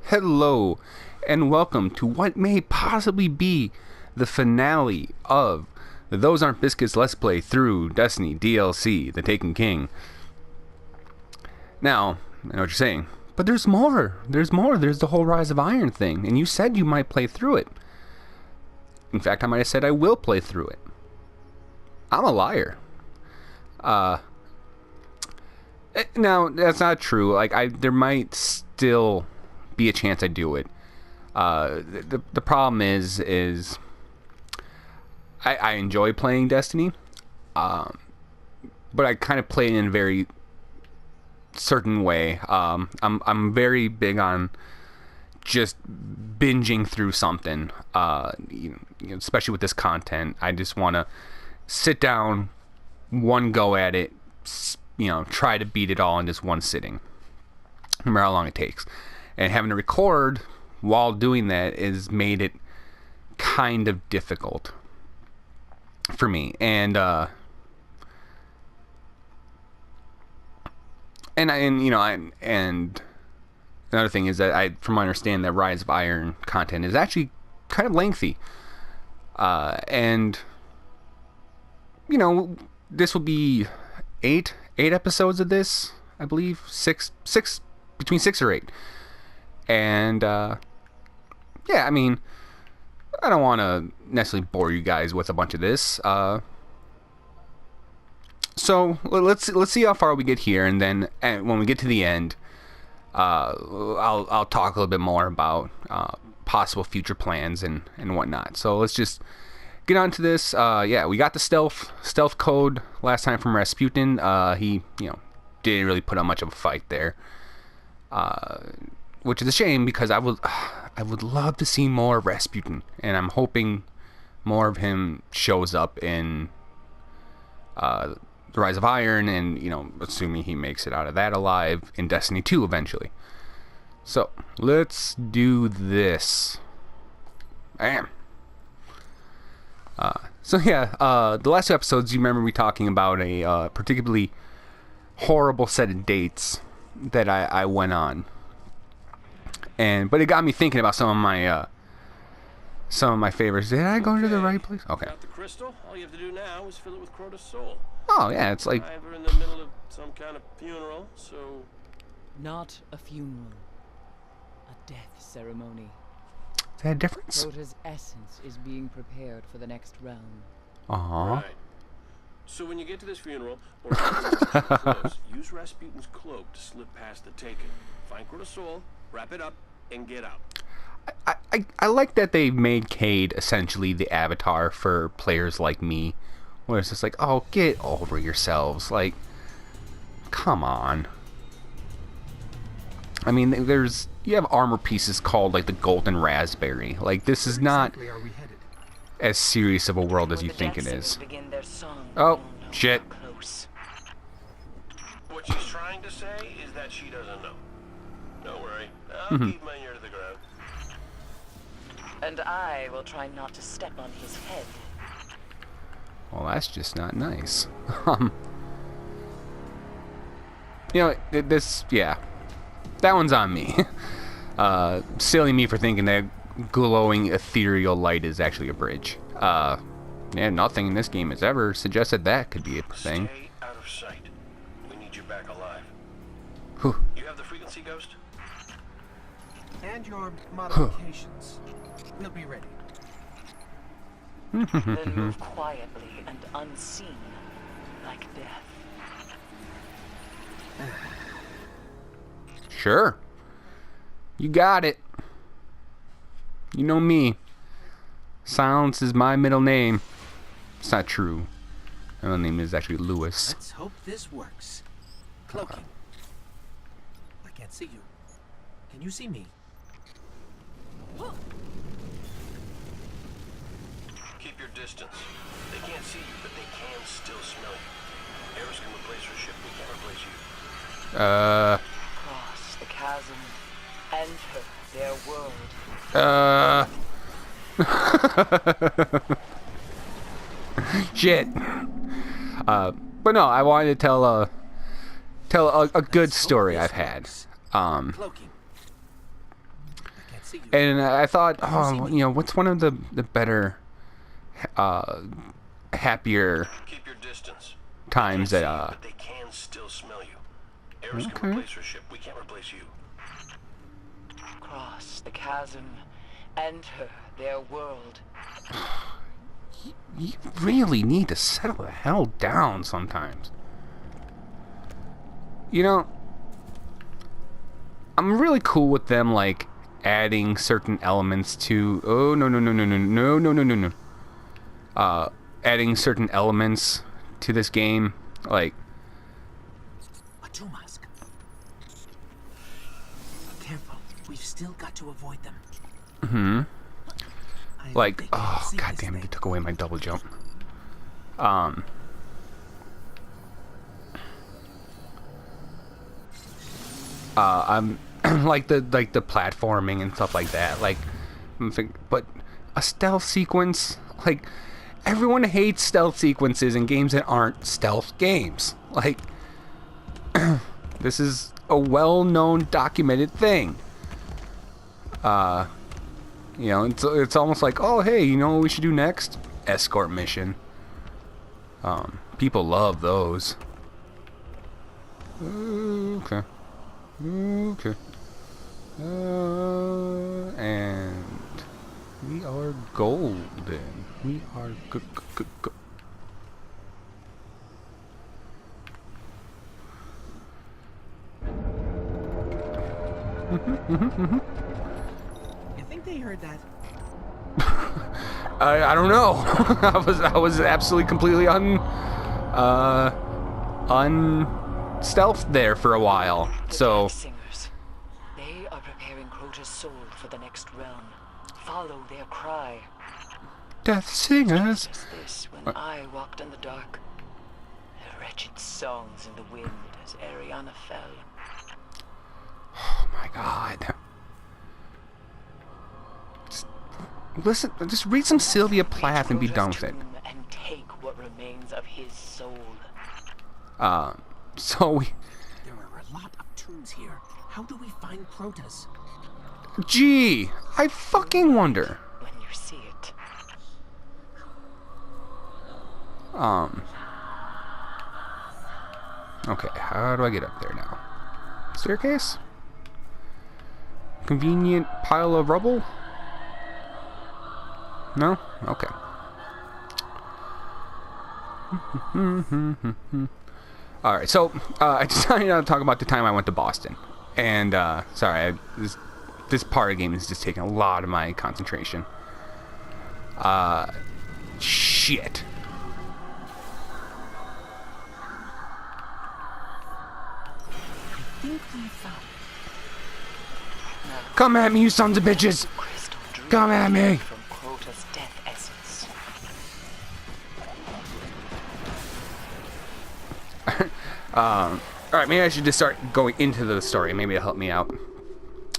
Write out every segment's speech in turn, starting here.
Hello, and welcome to what may possibly be the finale of the Those Aren't Biscuits Let's Play through Destiny DLC, The Taken King. Now, I know what you're saying, but there's more. There's the whole Rise of Iron thing, and you said you might play through it. In fact, I might have said I will play through it. I'm a liar. Now, that's not true. There might still be a chance I do it. The problem is I enjoy playing Destiny, but I kind of play it in a very certain way. I'm very big on just binging through something. Especially with this content, I just want to sit down, one go at it. Try to beat it all in just one sitting, no matter how long it takes. And having to record while doing that has made it kind of difficult for me. And another thing is that from my understanding, that Rise of Iron content is actually kind of lengthy. This will be eight episodes of this, I believe. Six, between 6 or 8. And I don't want to necessarily bore you guys with a bunch of this. So let's see how far we get here, and then when we get to the end, I'll talk a little bit more about possible future plans and whatnot. So let's just get on to this. We got the stealth code last time from Rasputin. He didn't really put up much of a fight there, which is a shame, because I would love to see more of Rasputin, and I'm hoping more of him shows up in the Rise of Iron, and assuming he makes it out of that alive, in Destiny 2 eventually. So let's do this. Bam. The last 2 episodes, you remember me talking about a particularly horrible set of dates that I went on, but it got me thinking about some of my favorites. Did I go to the right place? Okay. Got the crystal. All you have to do now is fill it with Crota's soul. Oh yeah, it's like We're in the middle of some kind of funeral, so not a funeral, a death ceremony. is that a difference? Crota's essence is being prepared for the next realm. right. So when you get to this funeral, or close, use Rasputin's cloak to slip past the Taken. Find Crota's soul, wrap it up, and get out. I like that they made Cade essentially the avatar for players like me, where it's just like, oh, get over yourselves. Like, come on. I mean, you have armor pieces called like the Golden Raspberry. Like, this is not as serious of a world as you think it is. Oh, shit. What she's trying to say is that she doesn't know. Don't worry, I'll keep my ear to the ground. And I will try not to step on his head. Well, that's just not nice. That one's on me. Silly me for thinking that glowing ethereal light is actually a bridge. Nothing in this game has ever suggested that could be a thing. Stay out of sight. We need you back alive. Whew. You have the frequency ghost? And your modifications. We'll be ready. Then move quietly and unseen, like death. Sure. You got it. You know me. Silence is my middle name. It's not true. My middle name is actually Lewis. Let's hope this works. Cloaking. I can't see you. Can you see me? Keep your distance. They can't see you, but they can still smell you. Eris can replace her ship, we can't replace you. Cross the chasm. Enter their world. Shit. But no, I wanted to tell a good story I've had. Cloaking. see you. And I thought, oh, you know, what's one of the better, happier Keep your distance. times Can't that, see you, but they can still smell you. Eris Okay. can replace her ship. We can't replace you. Cross the chasm, enter their world. you really need to settle the hell down sometimes. You know, I'm really cool with them, like, adding certain elements to... Oh, no, no, no, no, no, no, no, no, no, no. Adding certain elements to this game, like... A two mask. Careful. We've still got to avoid them. Like, oh, god damn it, they took away my double jump. I'm like the platforming and stuff like that. Like, but a stealth sequence, like, everyone hates stealth sequences in games that aren't stealth games. Like, this is a well-known, documented thing. You know, it's almost like, oh, hey, you know what we should do next? Escort mission. People love those. Okay. Okay. And we are golden. We are good. You think they heard that? I don't know. I was absolutely completely unstealthed there for a while. So Death Singers. They are preparing Crota's soul for the next realm. Follow their cry. Death Singers. Just this when I walked in the dark. The wretched songs in the wind as Ariana fell. Oh my god. Listen, just read some Sylvia Plath and be done with it. And take what remains of his soul. So we... There are a lot of tombs here. How do we find Crota's? Gee, I fucking wonder. When you see it. Okay, how do I get up there now? Staircase? Convenient pile of rubble? No? Okay. Alright, so, I decided to talk about the time I went to Boston. And, sorry, this part of the game is just taking a lot of my concentration. Shit. I think we found it. Come at me, you sons of bitches! Crystal dream Come at me! from Crota's death essence. Alright, maybe I should just start going into the story. Maybe it'll help me out.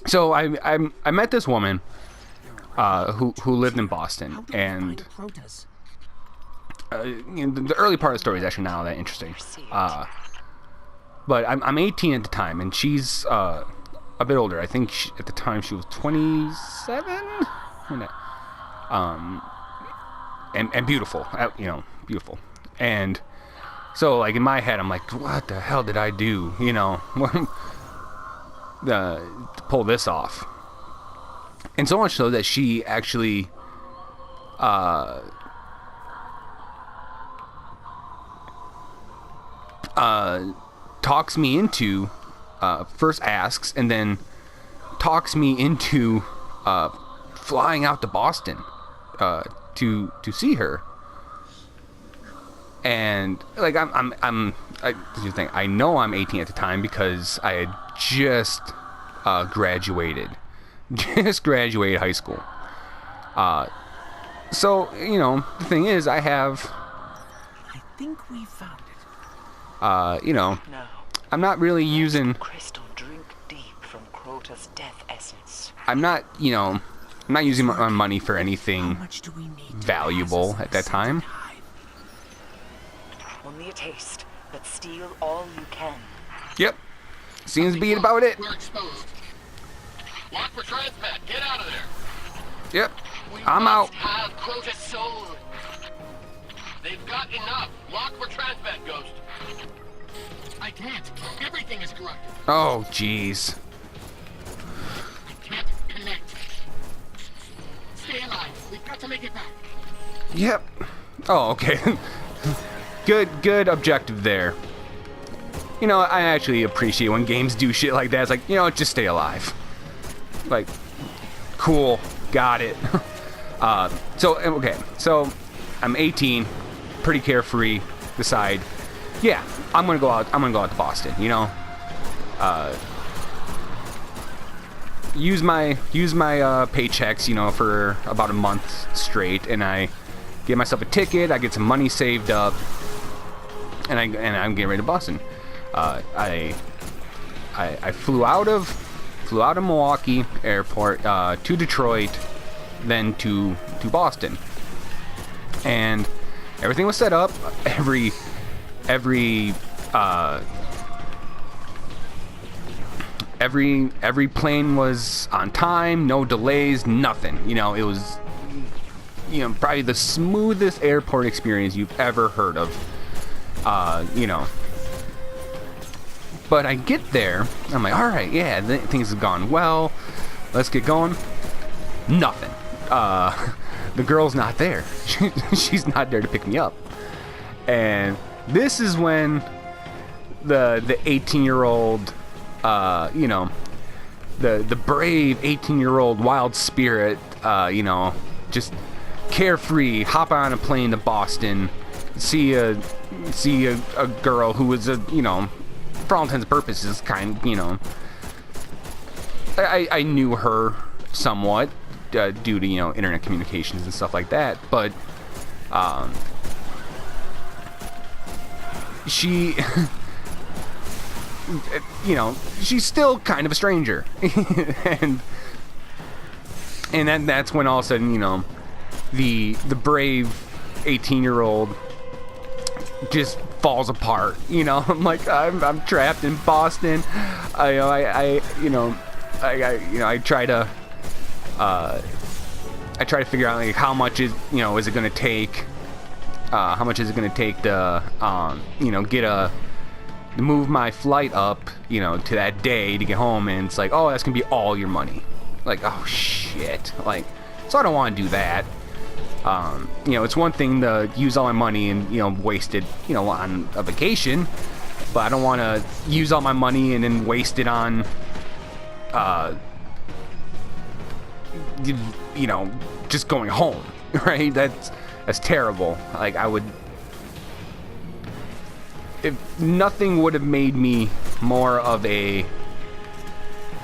So, I met this woman, who lived in Boston, How do we and... find Crota's? You know, the early part of the story is actually not all that interesting. But I'm 18 at the time, and she's a bit older. I think at the time she was 27. And beautiful, you know, beautiful. And so, like, in my head, I'm like, what the hell did I do? You know, to pull this off. And so much so that she actually talks me into, first asks and then talks me into flying out to Boston to see her. And like I know I'm 18 at the time because I had just graduated high school. So you know, the thing is, I have I think we found it. you know, No. I'm not really using. Crystal drink deep from Crota's death essence. I'm not, you know, I'm not using my money for How anything much do we need to valuable pass us at that the time. scented hive? Only a taste, but steal all you can. Yep, seems to be about it. We're exposed. Lock for transmat. Get out of there. Yep. We I'm must out. have Crota's soul. They've got enough. Lock for transmat, Ghost. I can't. Everything is corrupted. Oh, jeez. I can't connect. Stay alive. We've got to make it back. Yep. Oh, okay. Good objective there. You know, I actually appreciate when games do shit like that. It's like, you know, just stay alive. Like, cool. Got it. So I'm 18, pretty carefree. Decide, yeah, I'm gonna go out to Boston. You know, use my paychecks, you know, for about a month straight, and I get myself a ticket. I get some money saved up, and I'm getting ready to Boston. I flew out of Milwaukee Airport to Detroit, then to Boston, and everything was set up. Every plane was on time, no delays, nothing. You know, it was, you know, probably the smoothest airport experience you've ever heard of. You know. But I get there, I'm like, all right, yeah, things have gone well. Let's get going. Nothing. The girl's not there. She's not there to pick me up. And this is when the 18-year-old, you know, the brave 18-year-old wild spirit, you know, just carefree, hop on a plane to Boston, see a girl who was you know, for all intents and purposes, you know, I knew her somewhat due to, you know, internet communications and stuff like that, but she, you know, she's still kind of a stranger, and then that's when all of a sudden, you know, the brave 18-year-old just falls apart. You know, I'm like, I'm trapped in Boston. I try to figure out, like, how much is it going to take? How much is it going to take to you know, move my flight up, you know, to that day to get home? And it's like, oh, that's gonna be all your money. Like, oh shit. Like, so I don't want to do that. You know, it's one thing to use all my money and, you know, waste it, you know, on a vacation, but I don't want to use all my money and then waste it on, you know, just going home, right? That's terrible. Like, if nothing would have made me more of a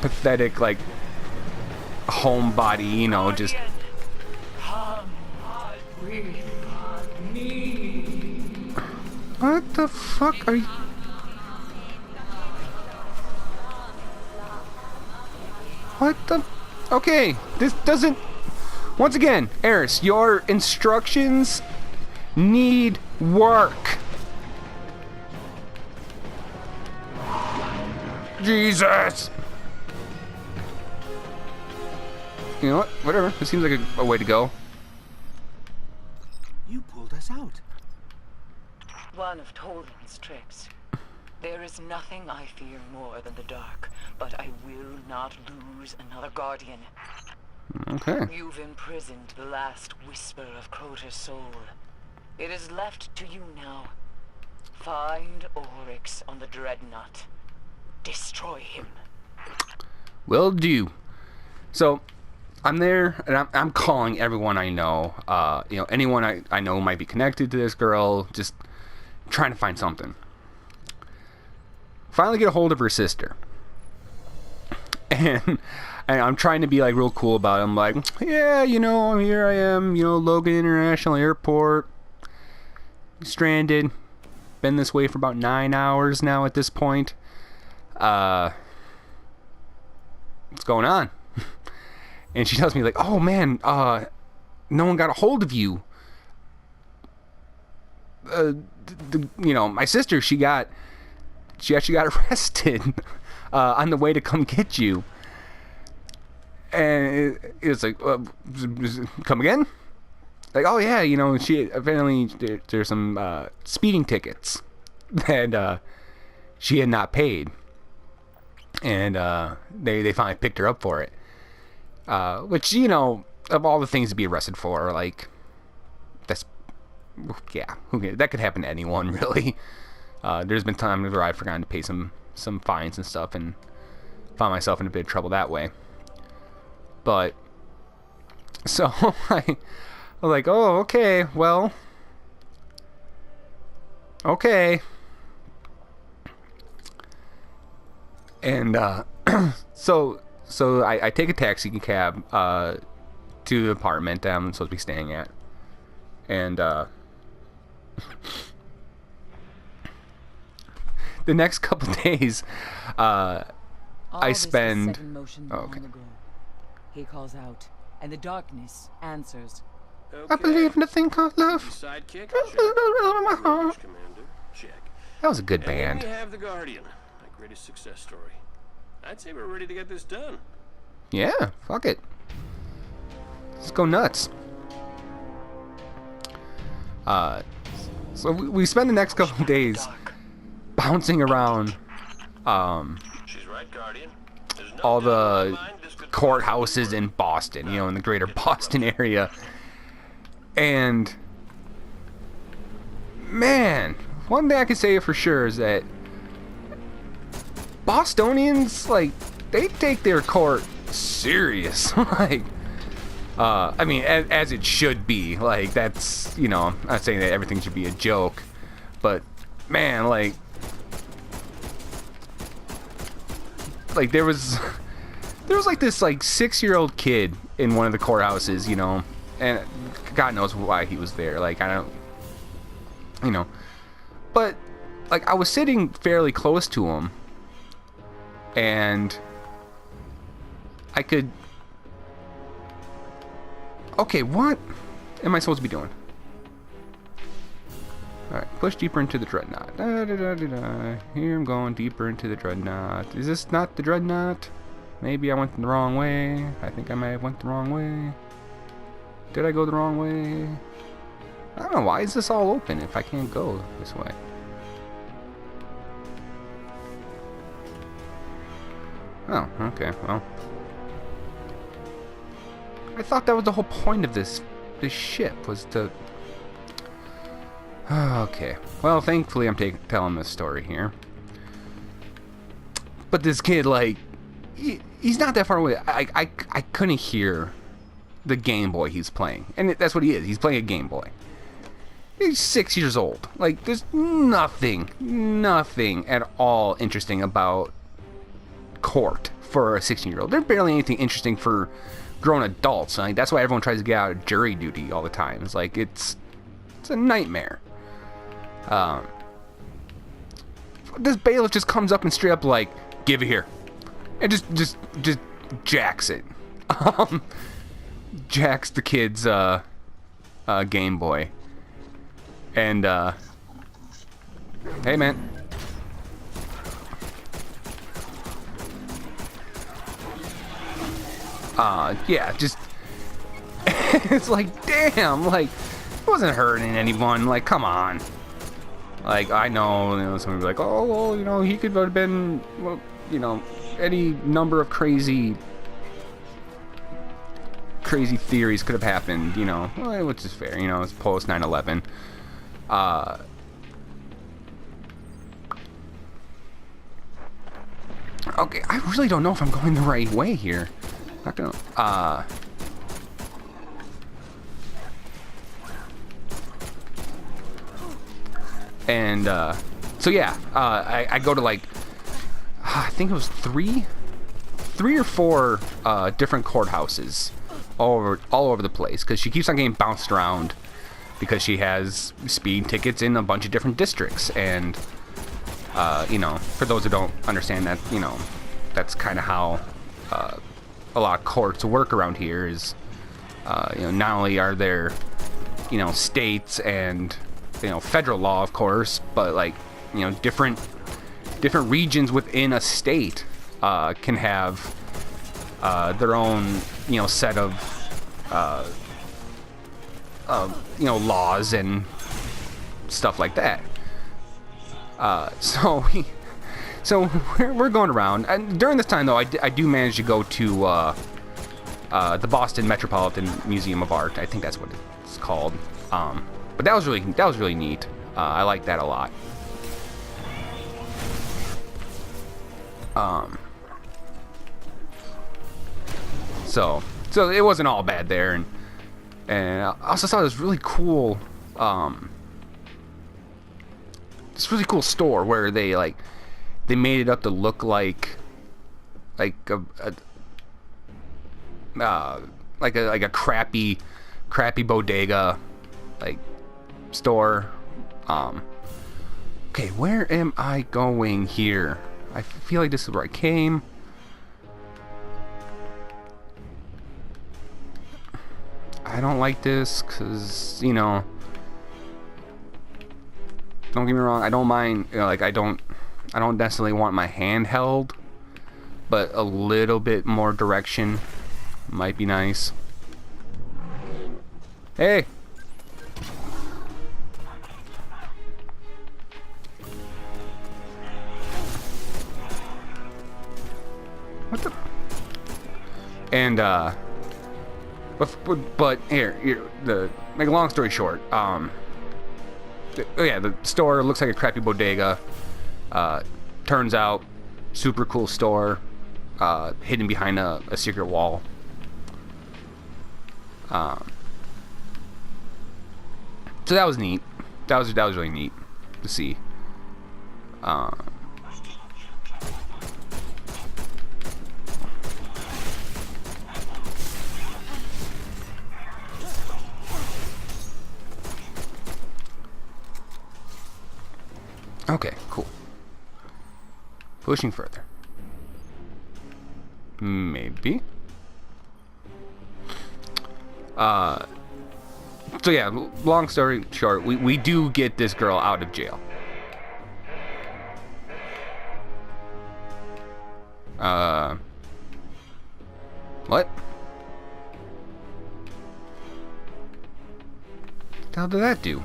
pathetic, like, homebody, you know, just... What the fuck are you... What the... Okay, this doesn't... Once again, Eris, your instructions need work. Jesus! You know what? Whatever. It seems like a way to go. You pulled us out. One of Toland's tricks. There is nothing I fear more than the dark, but I will not lose another guardian. Okay. You've imprisoned the last whisper of Crota's soul. It is left to you now. Find Oryx on the Dreadnought. Destroy him. Will do. So, I'm there, and I'm calling everyone I know. You know, anyone I know might be connected to this girl. Just trying to find something. Finally get a hold of her sister. And I'm trying to be, like, real cool about it. I'm like, yeah, you know, here I am, you know, Logan International Airport. Stranded. Been this way for about 9 hours now at this point. What's going on? And she tells me, like, oh man, no one got a hold of you. You know, my sister, she actually got arrested on the way to come get you. And it's like, come again? Like, oh yeah, you know, she apparently there's some speeding tickets that she had not paid, and they finally picked her up for it. Which, you know, of all the things to be arrested for, like, that's, yeah, that could happen to anyone, really. There's been times where I've forgotten to pay some fines and stuff, and found myself in a bit of trouble that way. But so I was like, oh, okay, well, okay. And so I take a taxi cab to the apartment that I'm supposed to be staying at, and the next couple days I spend. Oh, okay. He calls out, and the darkness answers. Okay. I believe in a thing called love. Sidekick, check. My heart. Commander, check. That was a good And then band. we have the Guardian, my greatest success story. I'd say we're ready to get this done. Yeah, fuck it. Let's go nuts. So we spend the next couple of days bouncing around She's right, Guardian. There's no all doubt in the my mind this could courthouses in Boston, you know, in the greater Boston area. And man, one thing I can say for sure is that Bostonians, like, they take their court serious. Like, I mean, as it should be. Like, that's, you know, I'm not saying that everything should be a joke, but man, like there was like this like 6-year-old kid in one of the courthouses, you know, and God knows why he was there. Like, I don't, you know, but like I was sitting fairly close to him, and I could. Okay, what am I supposed to be doing? Alright, push deeper into the dreadnought. Da, da, da, da, da. Here I'm going deeper into the dreadnought. Is this not the dreadnought? Maybe I went the wrong way. I think I may have went the wrong way. Did I go the wrong way? I don't know, why is this all open if I can't go this way? Oh, okay, well. I thought that was the whole point of this ship, was to... Okay. Well, thankfully I'm telling this story here. But this kid, like, he's not that far away. I couldn't hear the Game Boy he's playing. And that's what he is. He's playing a Game Boy. He's 6 years old. Like, there's nothing at all interesting about court for a 16-year-old. There's barely anything interesting for grown adults. Like, that's why everyone tries to get out of jury duty all the time. It's like, it's a nightmare. This bailiff just comes up and straight up like, give it here, and just jacks it. Jacks the kid's Game Boy, and hey man, yeah, just it's like, damn, like, it wasn't hurting anyone. Like, come on. Like, I know, you know, somebody would be like, oh, well, you know, he could have been, well, you know, any number of crazy theories could have happened, you know, which is fair, you know, it's post 9/11. Okay, I really don't know if I'm going the right way here. Not gonna, and so yeah, I go to like, I think it was three or four different courthouses all over the place, because she keeps on getting bounced around because she has speeding tickets in a bunch of different districts. And you know, for those who don't understand that, you know, that's kind of how a lot of courts work around here. Is you know, not only are there, you know, states and, you know, federal law, of course, but, like, you know, different regions within a state can have their own, set of, laws and stuff like that. So we're going around, and during this time though, I do manage to go to the Boston Metropolitan Museum of Art. I think that's what it's called. But that was really neat. I like that a lot. So it wasn't all bad there, and I also saw this really cool store where they made it up to look like a crappy bodega store. Okay, where am I going here? I feel like this is where I came. I don't like this because, don't get me wrong, I don't mind, I don't necessarily want my hand held, but a little bit more direction might be nice. Hey! What the? And, but here, to make a long story short, the store looks like a crappy bodega. Turns out, super cool store, hidden behind a secret wall. So that was neat. That was really neat to see. Okay, cool. Pushing further. Maybe. So yeah, long story short, we do get this girl out of jail. What? What the hell did that do?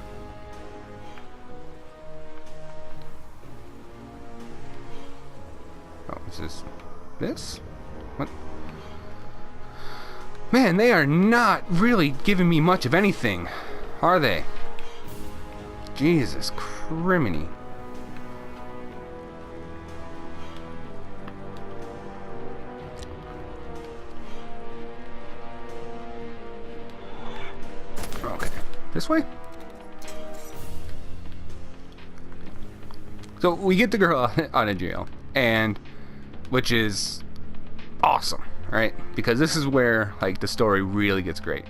Oh, is this? What? Man, they are not really giving me much of anything, are they? Jesus criminy. Okay, this way? So we get the girl out of jail, and which is awesome, right? Because this is where the story really gets great.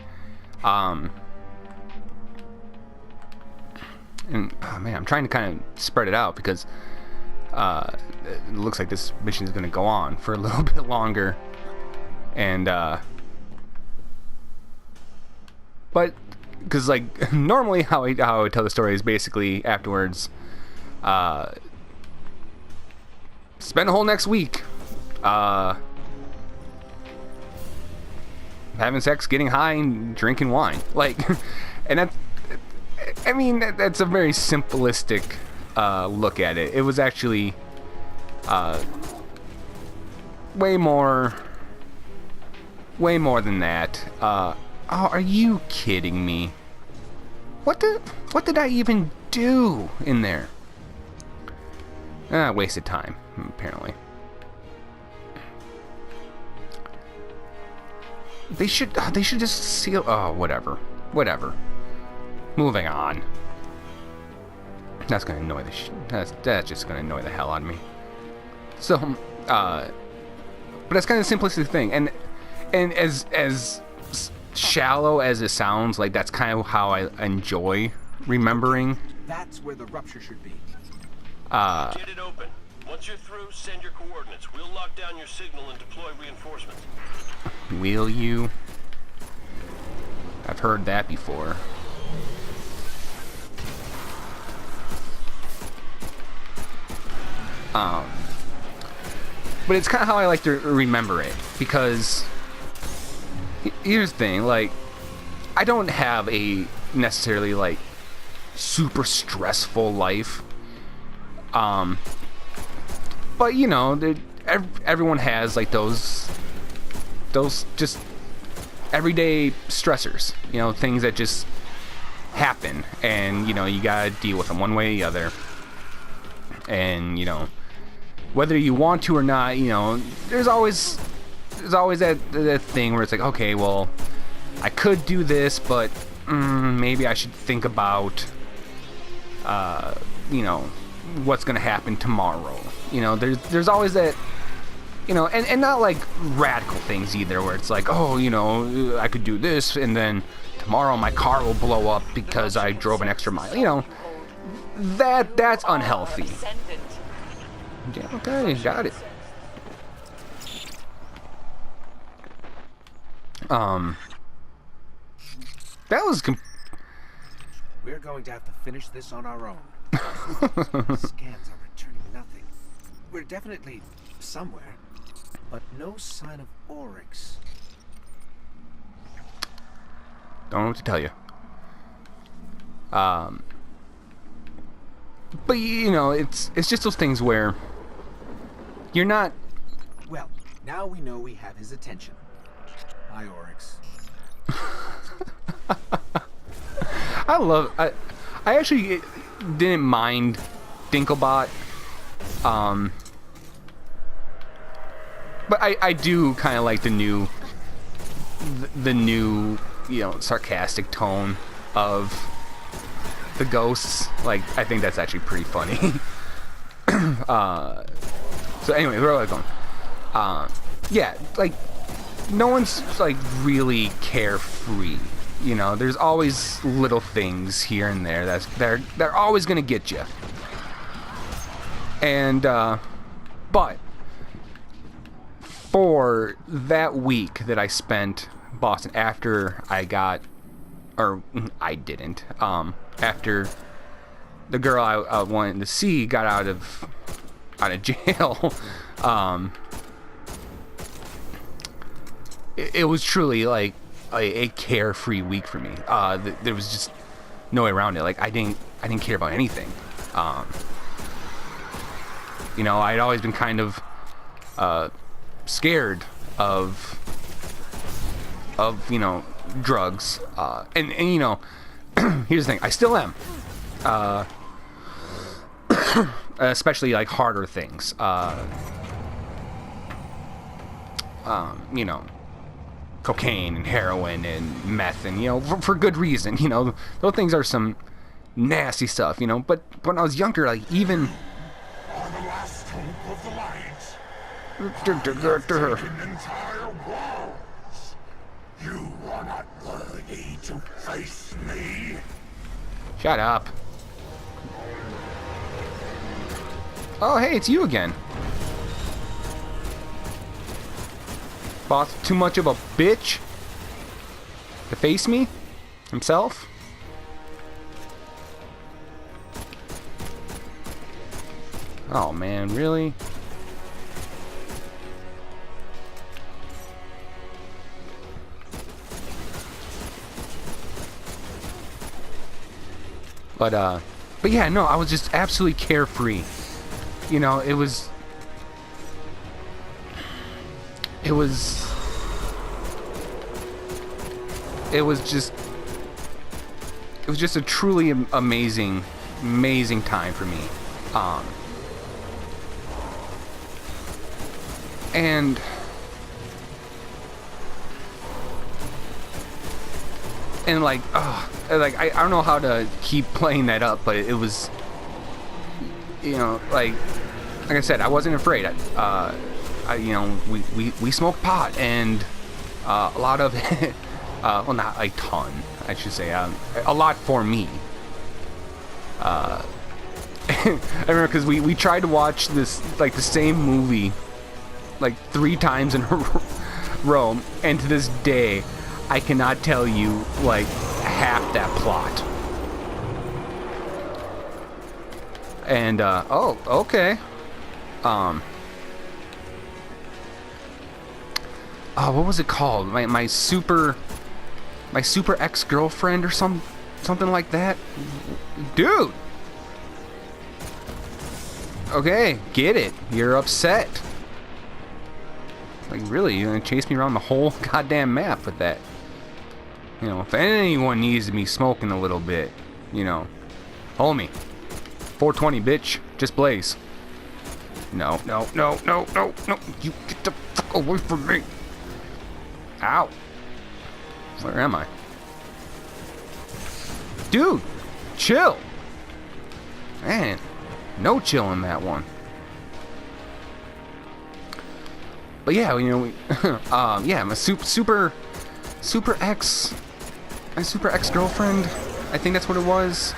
And oh man, I'm trying to kind of spread it out because it looks like this mission is going to go on for a little bit longer, and but because normally how I would tell the story is basically afterwards, spend a whole next week having sex, getting high, and drinking wine. And that's, I mean, that's a very simplistic look at it. It was actually way more than that. Oh, are you kidding me? What did I even do in there? Wasted time, apparently. They should just seal. Oh, whatever. Moving on. That's gonna annoy that's just gonna annoy the hell out of me. So, but that's kind of the simplistic thing, and as shallow as it sounds, that's kind of how I enjoy remembering. That's where the rupture should be. Get it open. Once you're through, send your coordinates. We'll lock down your signal and deploy reinforcements. Will you? I've heard that before. but it's kind of how I like to remember it, because here's the thing, like, I don't have a necessarily like super stressful life, but you know, everyone has like those just everyday stressors, you know, things that just happen, and you know, you gotta deal with them one way or the other. And you know, whether you want to or not, you know, there's always that thing where it's like, okay, well, I could do this, but maybe I should think about you know, what's gonna happen tomorrow. You know, there's always that, you know, and not like radical things either, where it's like, oh, you know, I could do this, and then tomorrow my car will blow up because I drove an extra mile. You know, that's unhealthy. Yeah, okay, got it. That was We're going to have to finish this on our own. Scans are returning nothing. We're definitely somewhere, but no sign of Oryx. don't know what to tell you. But you know, it's just those things where you're not. Well, now we know we have his attention. Hi, Oryx. I actually didn't mind Dinklebot, but I do kind of like the new, you know, sarcastic tone of the ghosts. Like, I think that's actually pretty funny. So anyway, where was I going? Yeah, like, no one's like really carefree. You know, there's always little things here and there they're always gonna get you. And but for that week that I spent in Boston after I got, or I didn't, after the girl I wanted to see got out of jail, it was truly like a carefree week for me. There was just no way around it. Like, I didn't care about anything. You know, I'd always been kind of scared of you know, drugs. And you know, here's the thing, I still am. Especially like harder things. You know, cocaine and heroin and meth, and you know, for good reason. You know, those things are some nasty stuff. You know, but when I was younger, like, even Are the last hope of the light. uh, Entire worlds. You are not worthy to face me. shut up. Oh, hey, it's you again. Boss, too much of a bitch to face me himself? Oh man, really? But yeah, no, I was just absolutely carefree. You know, it was just a truly amazing time for me. And like, I don't know how to keep playing that up, but it was, you know, like I said, I wasn't afraid. You know, we smoked pot, and a lot of it, well, not a ton, I should say, a lot for me. I remember because we tried to watch this, like, the same movie like 3 times in a row, and to this day I cannot tell you like half that plot. And oh, okay. oh, what was it called? My super ex-girlfriend or something like that. Dude. Okay, get it. You're upset. Like, really, you're gonna chase me around the whole goddamn map with that? You know, if anyone needs to be smoking a little bit, you know, homie. 420, bitch. Just blaze. No, no, no, no, no, no. You get the fuck away from me. Ow. Where am I? Dude, chill. Man, no chill in that one. But yeah, you know, yeah, my super ex-girlfriend. I think that's what it was.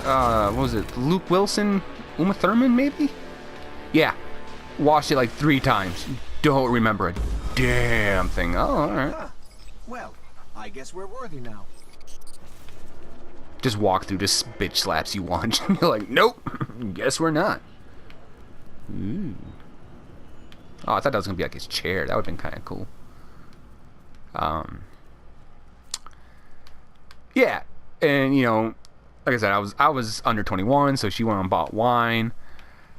What was it? Luke Wilson, Uma Thurman, maybe? Yeah, watched it like 3 times. Don't remember a damn thing. Oh, all right. Ah, well, I guess we're worthy now. Just walk through, just bitch slaps you once. You're like, nope. Guess we're not. Ooh. Oh, I thought that was gonna be like his chair. That would have been kind of cool. Yeah, and you know, like I said, I was under 21, so she went and bought wine,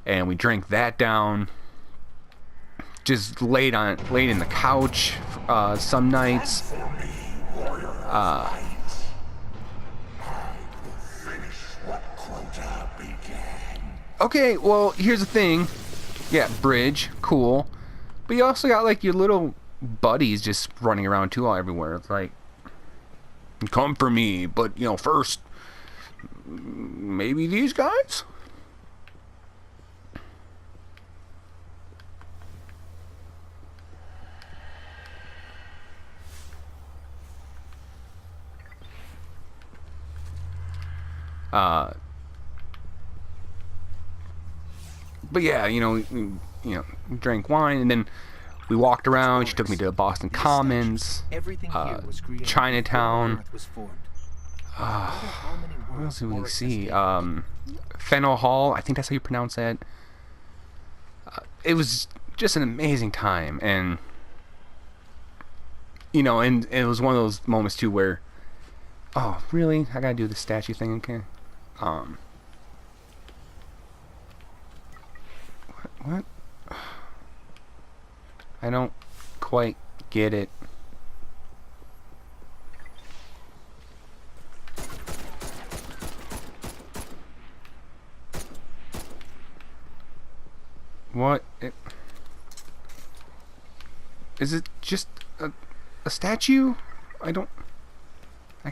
and we drank that down. Just laid in the couch some nights. Okay, well, here's the thing. Yeah, bridge, cool. But you also got like your little buddies just running around too all everywhere. It's like, come for me, but you know, first, maybe these guys? But yeah, you know, drank wine, and then we walked around. She took me to Boston Commons, Chinatown. What else did we see? Faneuil Hall, I think that's how you pronounce that. It was just an amazing time, and you know, and it was one of those moments too where, oh, really? I gotta do the statue thing again? What? I don't quite get it. What? Is it just a statue? I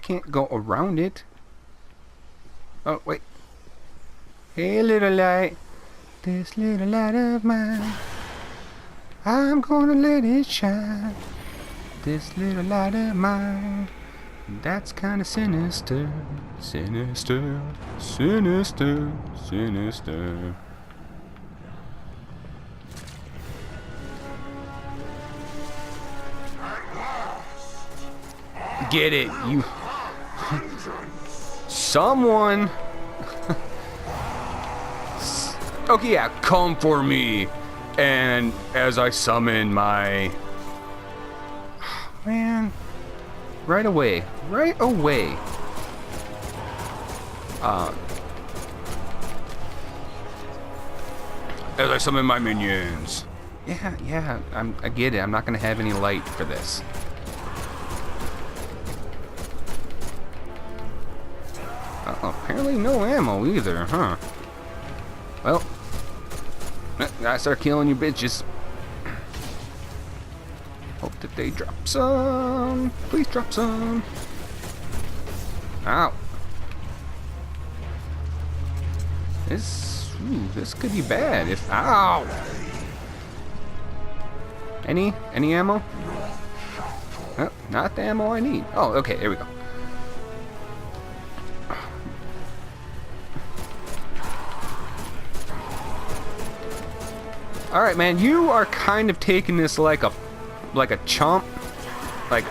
can't go around it. Oh, wait. Hey, little light. This little light of mine, I'm gonna let it shine. This little light of mine, that's kinda sinister. Sinister, sinister, sinister. Get it, you. Someone. Okay, yeah, come for me. And as I summon my... Man. Right away. As I summon my minions. Yeah, I get it. I'm not gonna have any light for this. Apparently no ammo either, huh? Well, gotta start killing you bitches. Hope that they drop some. Please drop some. Ow. This could be bad if... Ow! Any ammo? Oh, not the ammo I need. Oh, okay, here we go. Alright, man, you are kind of taking this like a chump. Like...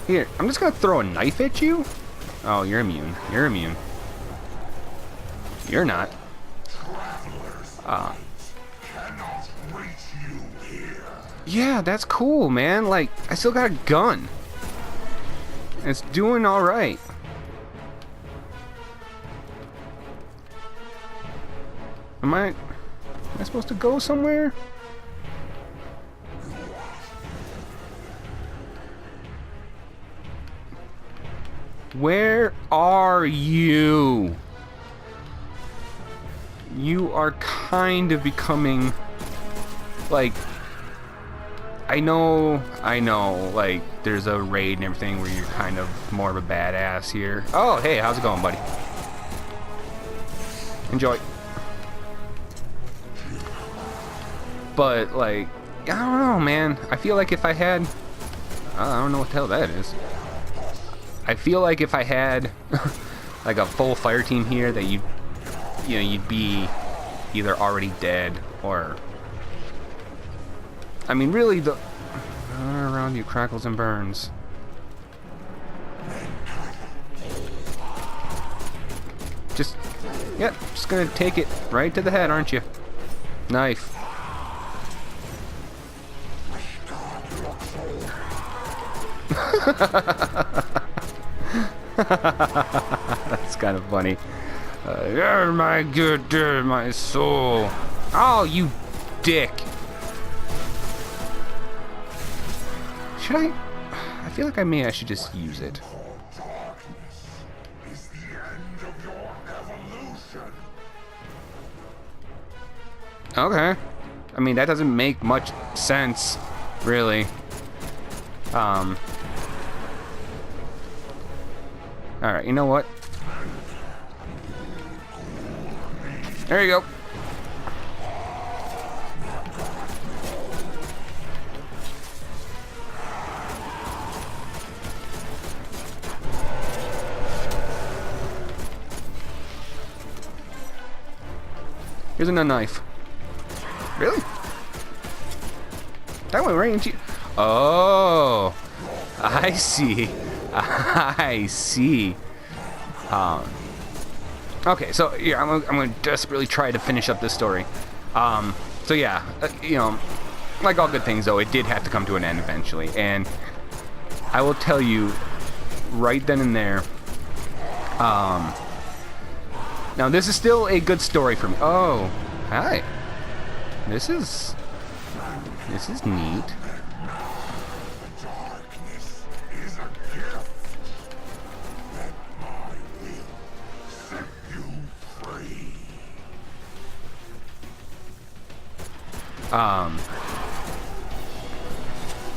Here, I'm just gonna throw a knife at you? Oh, you're immune. You're immune. You're not. yeah, that's cool, man. Like, I still got a gun. It's doing all right. Am I supposed to go somewhere? Where are you? You are kind of becoming like, I know, like, there's a raid and everything where you're kind of more of a badass here. Oh, hey, how's it going, buddy? Enjoy. But, like, I don't know, man. I feel like if I had, I don't know what the hell that is. I feel like if I had, like, a full fire team here, that you'd be either already dead or, I mean, really, the around you crackles and burns. Just, yep, just gonna take it right to the head, aren't you? Knife. That's kind of funny. Oh my good, my soul. Oh, you dick. Should I? I feel like I should just use it. Darkness is the end of your evolution. Okay. I mean, that doesn't make much sense, really. Alright, you know what? There you go. Here's another knife. Really? That went right into you. Oh, I see. I see. Okay, so yeah, I'm gonna desperately try to finish up this story. So yeah, you know, like all good things, though, it did have to come to an end eventually, and I will tell you, right then and there. Now this is still a good story for me. Oh, hi. This is neat. Darkness is a gift that I will set you free.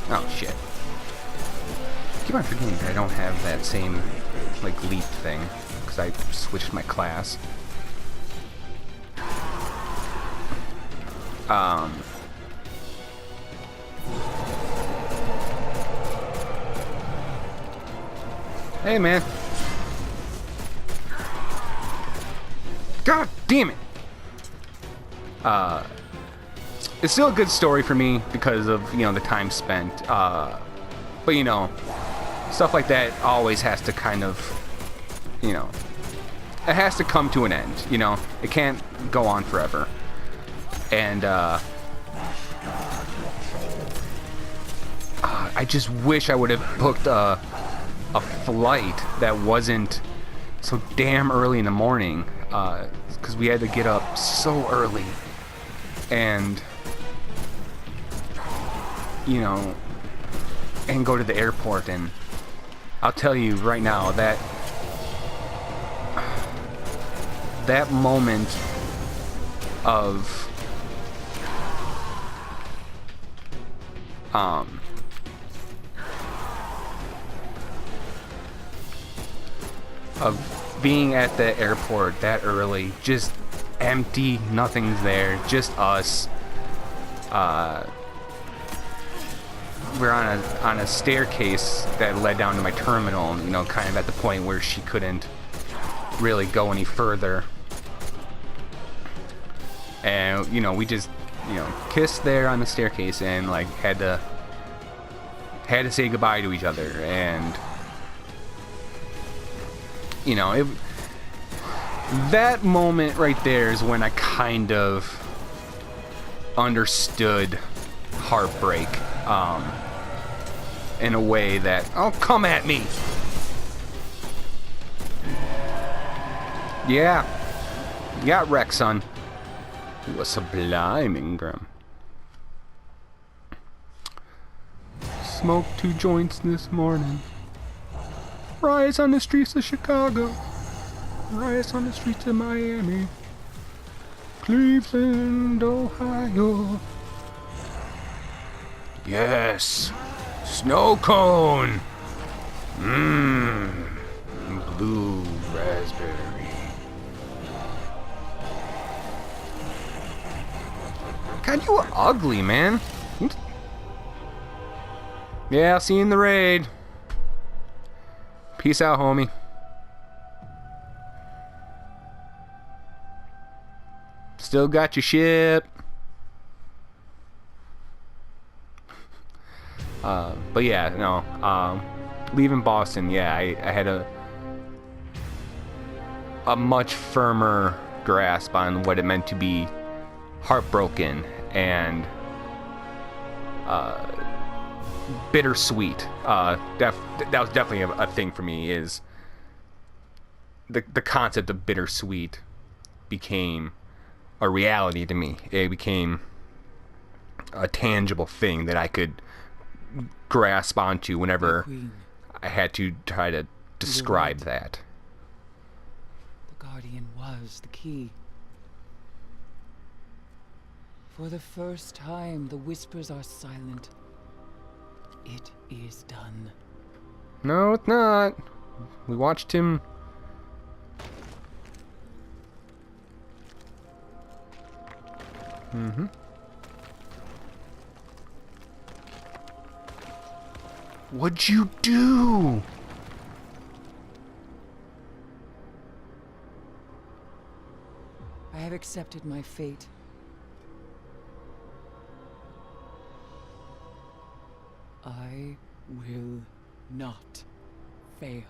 Oh shit. I keep on forgetting that I don't have that same, like, leap thing, because I switched my class. Hey, man. God damn it. It's still a good story for me because of, you know, the time spent. But, you know, stuff like that always has to kind of, you know, it has to come to an end, you know? It can't go on forever. And, I just wish I would have booked a flight that wasn't so damn early in the morning, because we had to get up so early, and, you know, and go to the airport. And I'll tell you right now that that moment of being at the airport that early, just empty, nothing's there, just us. We're on a staircase that led down to my terminal, you know, kind of at the point where she couldn't really go any further. And, you know, we just, you know, kissed there on the staircase and, like, had to say goodbye to each other. And, you know, that moment right there is when I kind of understood heartbreak in a way that, oh, come at me. Yeah, you got wrecked, son. You a sublime, Ingram. Smoked 2 joints this morning. Riots on the streets of Chicago. Riots on the streets of Miami. Cleveland, Ohio. Yes. Snow cone. Mmm. Blue raspberry. God, you are ugly, man. Yeah, I'll see you in the raid. Peace out, homie. Still got your ship. But yeah, no. Leaving Boston, yeah, I had a much firmer grasp on what it meant to be heartbroken and bittersweet. That was definitely a thing for me. Is the concept of bittersweet became a reality to me. It became a tangible thing that I could grasp onto whenever I had to try to describe that. The Guardian was the key. For the first time, the whispers are silent. It is done. No, it's not. We watched him. Mm-hmm. What'd you do? I have accepted my fate. I will not fail.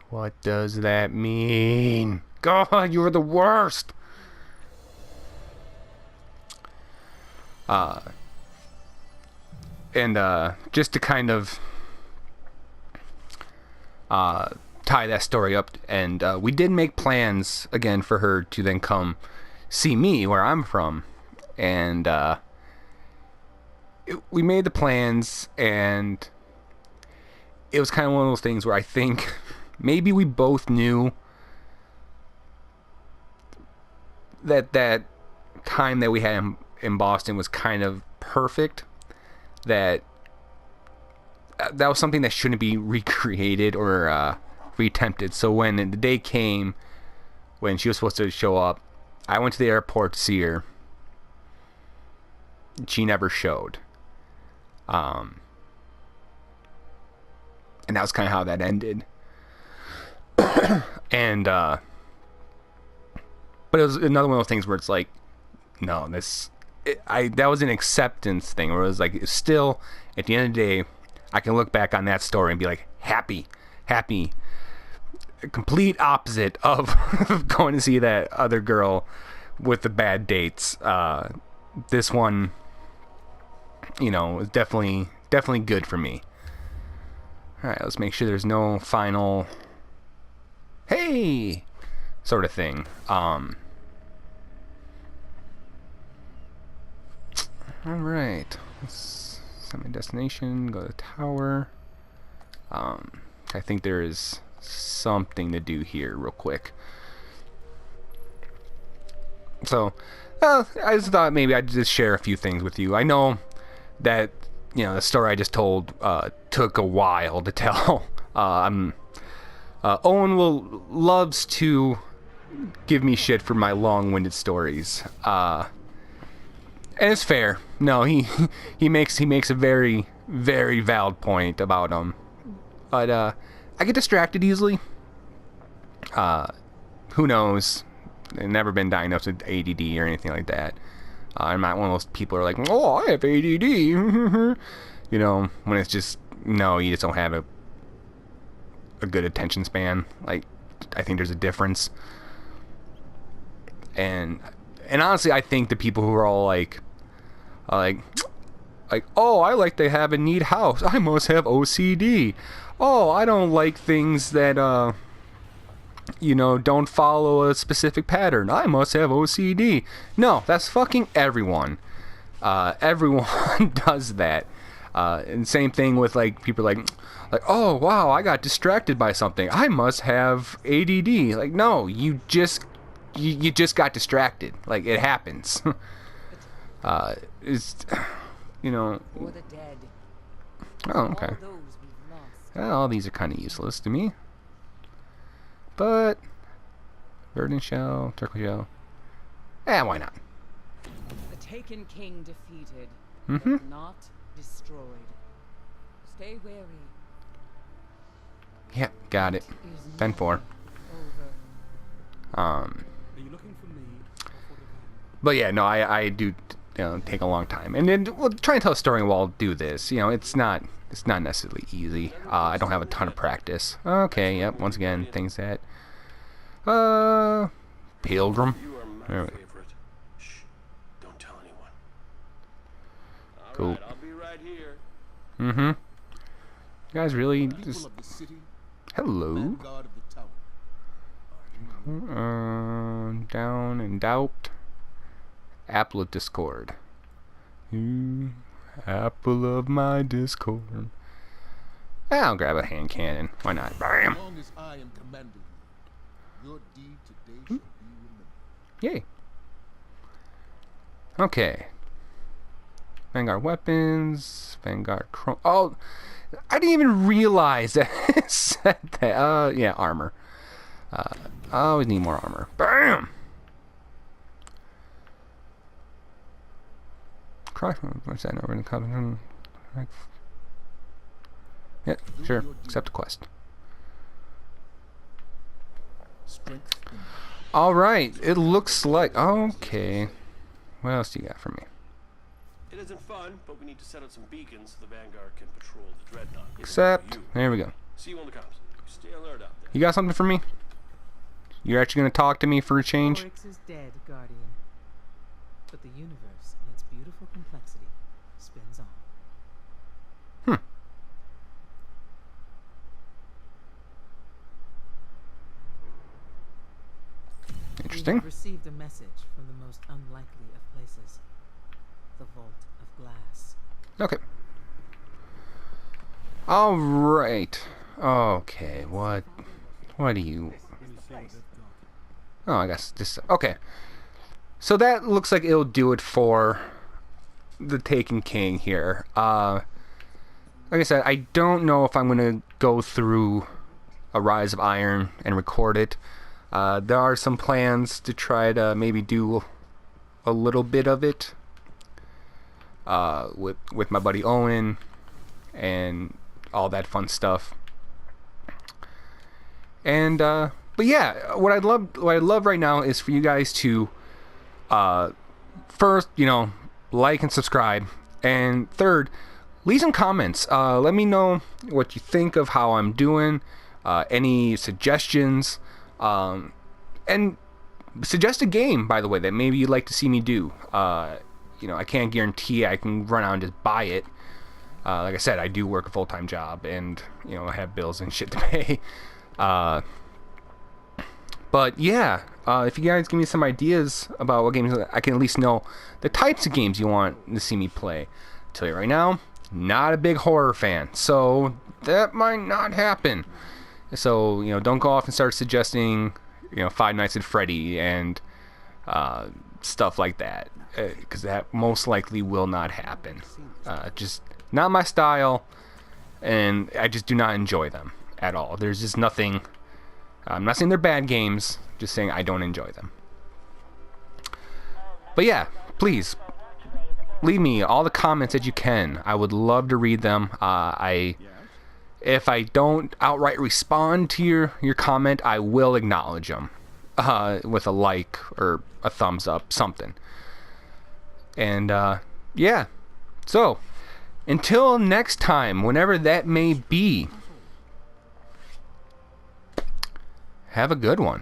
What does that mean? God, you're the worst. Just to kind of tie that story up, and we did make plans again for her to then come see me where I'm from, and we made the plans, and it was kind of one of those things where I think maybe we both knew that time that we had in Boston was kind of perfect, that was something that shouldn't be recreated or reattempted. So when the day came when she was supposed to show up, I went to the airport to see her. She never showed. And that was kind of how that ended. And but it was another one of those things where it's like, no, that was an acceptance thing, where it was like, still at the end of the day, I can look back on that story and be like, happy. Complete opposite of going to see that other girl with the bad dates. This one, is definitely good for me. All right, let's make sure there's no final hey sort of thing. All right, let's set my destination, go to the tower. I think there is something to do here real quick. So, I just thought maybe I'd just share a few things with you. I know that, the story I just told took a while to tell. Owen loves to give me shit for my long-winded stories. And it's fair. No, he makes a very, very valid point about them. But I get distracted easily. Who knows? I've never been diagnosed with ADD or anything like that. I'm not one of those people who are like, oh, I have ADD. When it's just, no, you just don't have a good attention span. Like, I think there's a difference. And honestly, I think the people who are all like, oh, I like to have a neat house. I must have OCD. Oh, I don't like things that, don't follow a specific pattern. I must have OCD. No, that's fucking everyone. Everyone does that. And same thing with like people like, oh wow, I got distracted by something. I must have ADD. Like, no, you just got distracted. Like, it happens. It's, For the dead. Oh, okay. All those we've lost. Well, all these are kind of useless to me. But Verdant Shell, Turquoise Shell. Why not? The Taken King defeated, Mm-hmm. but not destroyed. Stay wary. Yep, got it. Is Ben 4. over. Are you looking for me or for the van? But yeah, no, I do take a long time, and then trying to tell a story while I'll do this. It's not necessarily easy. I don't have a ton of practice. Okay, yep. Once again, things that Pilgrim. You are my There we go. favorite. Shh. Don't tell anyone. Cool. Alright, I'll be right here. Mm-hmm. You guys really People just of the city, hello. vanguard of the tower. Down and out. Apple of Discord. Apple of my Discord. I'll grab a hand cannon. Why not? As Bam! long as I am commanding you, your deed today shall be remembered. Yay. Okay. Vanguard weapons. Vanguard chrome. Oh, I didn't even realize that it said that. Yeah, armor. I always need more armor. Bam! What's that? Over in the covenant. Yeah, sure. Accept the quest. Strength in Alright, it looks like... Okay. What else do you got for me? It isn't fun, but we need to set up some beacons so the Vanguard can patrol the Dreadnought. Isn't it for Accept. you? There we go. See you on the comms. Stay alert out there. You got something for me? You're actually going to talk to me for a change? Oryx is dead, Guardian. But the universe, in its beautiful complexity, spins on. We Interesting. have received a message from the most unlikely of places. The Vault of Glass. Okay. Alright. Okay, what do you... Oh, I guess this... Okay. So that looks like it'll do it for the Taken King here. Like I said, I don't know if I'm going to go through A Rise of Iron and record it. There are some plans to try to maybe do a little bit of it with my buddy Owen and all that fun stuff. And but yeah, what I'd love right now is for you guys to first, like and subscribe, and third, leave some comments. Let me know what you think of how I'm doing, any suggestions, and suggest a game, by the way, that maybe you'd like to see me do. I can't guarantee I can run out and just buy it. Like I said, I do work a full-time job, and I have bills and shit to pay. But yeah, if you guys give me some ideas about what games, I can at least know the types of games you want to see me play. I'll tell you right now, not a big horror fan, so that might not happen. So don't go off and start suggesting Five Nights at Freddy and stuff like that, because that most likely will not happen. Just not my style, and I just do not enjoy them at all. There's just nothing. I'm not saying they're bad games, just saying I don't enjoy them. But yeah, please leave me all the comments that you can. I would love to read them. If I don't outright respond to your comment, I will acknowledge them with a like or a thumbs up, something. And yeah, so until next time, whenever that may be, have a good one.